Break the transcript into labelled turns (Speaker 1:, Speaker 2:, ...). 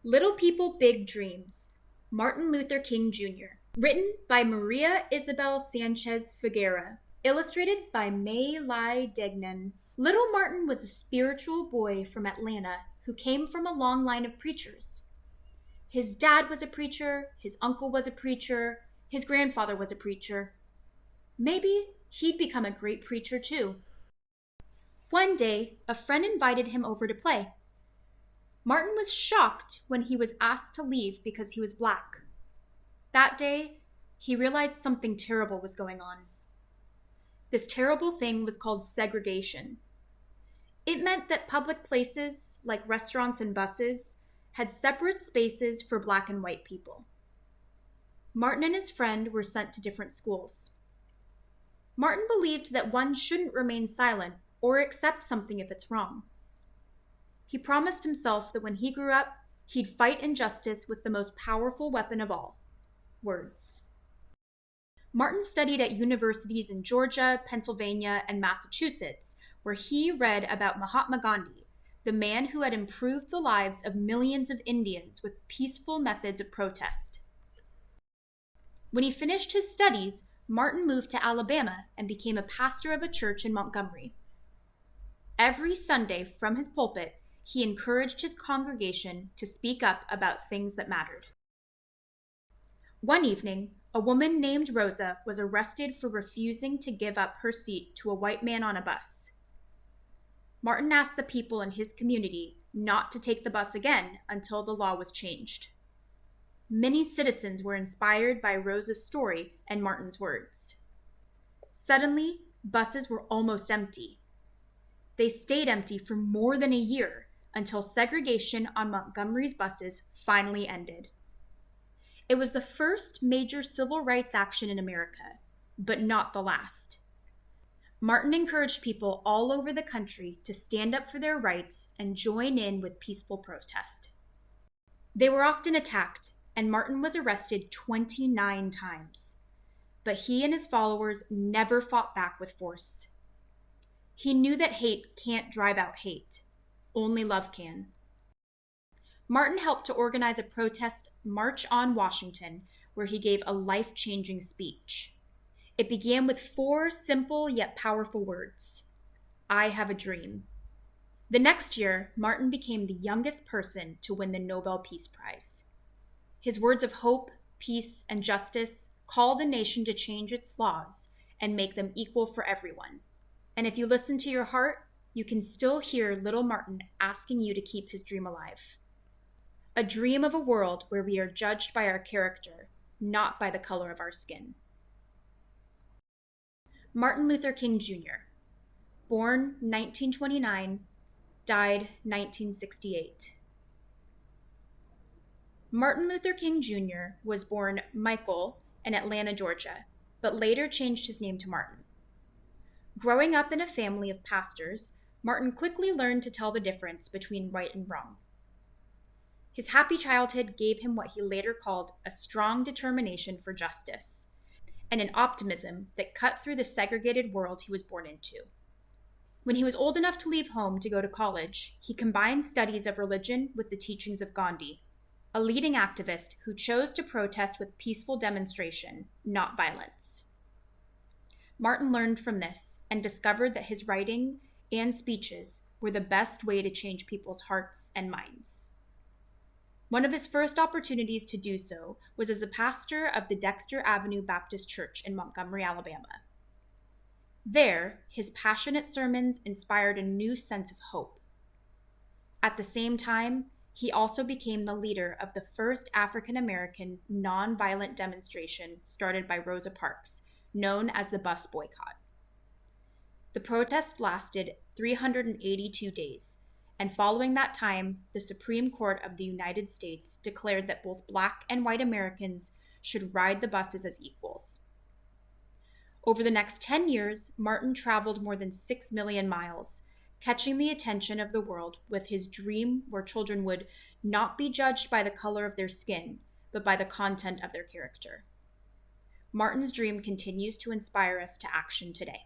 Speaker 1: Little People, Big Dreams, Martin Luther King Jr., written by Maria Isabel Sanchez Figuera, illustrated by May Lai Degnan. Little Martin was a spiritual boy from Atlanta who came from a long line of preachers. His dad was a preacher, his uncle was a preacher, his grandfather was a preacher. Maybe he'd become a great preacher too. One day, a friend invited him over to play. Martin was shocked when he was asked to leave because he was black. That day, he realized something terrible was going on. This terrible thing was called segregation. It meant that public places, like restaurants and buses, had separate spaces for black and white people. Martin and his friend were sent to different schools. Martin believed that one shouldn't remain silent or accept something if it's wrong. He promised himself that when he grew up, he'd fight injustice with the most powerful weapon of all, words. Martin studied at universities in Georgia, Pennsylvania, and Massachusetts, where he read about Mahatma Gandhi, the man who had improved the lives of millions of Indians with peaceful methods of protest. When he finished his studies, Martin moved to Alabama and became a pastor of a church in Montgomery. Every Sunday from his pulpit, he encouraged his congregation to speak up about things that mattered. One evening, a woman named Rosa was arrested for refusing to give up her seat to a white man on a bus. Martin asked the people in his community not to take the bus again until the law was changed. Many citizens were inspired by Rosa's story and Martin's words. Suddenly, buses were almost empty. They stayed empty for more than a year until segregation on Montgomery's buses finally ended. It was the first major civil rights action in America, but not the last. Martin encouraged people all over the country to stand up for their rights and join in with peaceful protest. They were often attacked, and Martin was arrested 29 times. But he and his followers never fought back with force. He knew that hate can't drive out hate. Only love can. Martin helped to organize a protest march on Washington, where he gave a life-changing speech. It began with 4 simple yet powerful words. I have a dream. The next year, Martin became the youngest person to win the Nobel Peace Prize. His words of hope, peace, and justice called a nation to change its laws and make them equal for everyone. And if you listen to your heart, you can still hear little Martin asking you to keep his dream alive. A dream of a world where we are judged by our character, not by the color of our skin. Martin Luther King Jr., born 1929, died 1968. Martin Luther King Jr. was born Michael in Atlanta, Georgia, but later changed his name to Martin. Growing up in a family of pastors, Martin quickly learned to tell the difference between right and wrong. His happy childhood gave him what he later called a strong determination for justice, and an optimism that cut through the segregated world he was born into. When he was old enough to leave home to go to college, he combined studies of religion with the teachings of Gandhi, a leading activist who chose to protest with peaceful demonstration, not violence. Martin learned from this and discovered that his writing and speeches were the best way to change people's hearts and minds. One of his first opportunities to do so was as a pastor of the Dexter Avenue Baptist Church in Montgomery, Alabama. There, his passionate sermons inspired a new sense of hope. At the same time, he also became the leader of the first African-American nonviolent demonstration started by Rosa Parks, known as the bus boycott. The protest lasted 382 days, and following that time, the Supreme Court of the United States declared that both Black and white Americans should ride the buses as equals. Over the next 10 years, Martin traveled more than 6 million miles, catching the attention of the world with his dream where children would not be judged by the color of their skin, but by the content of their character. Martin's dream continues to inspire us to action today.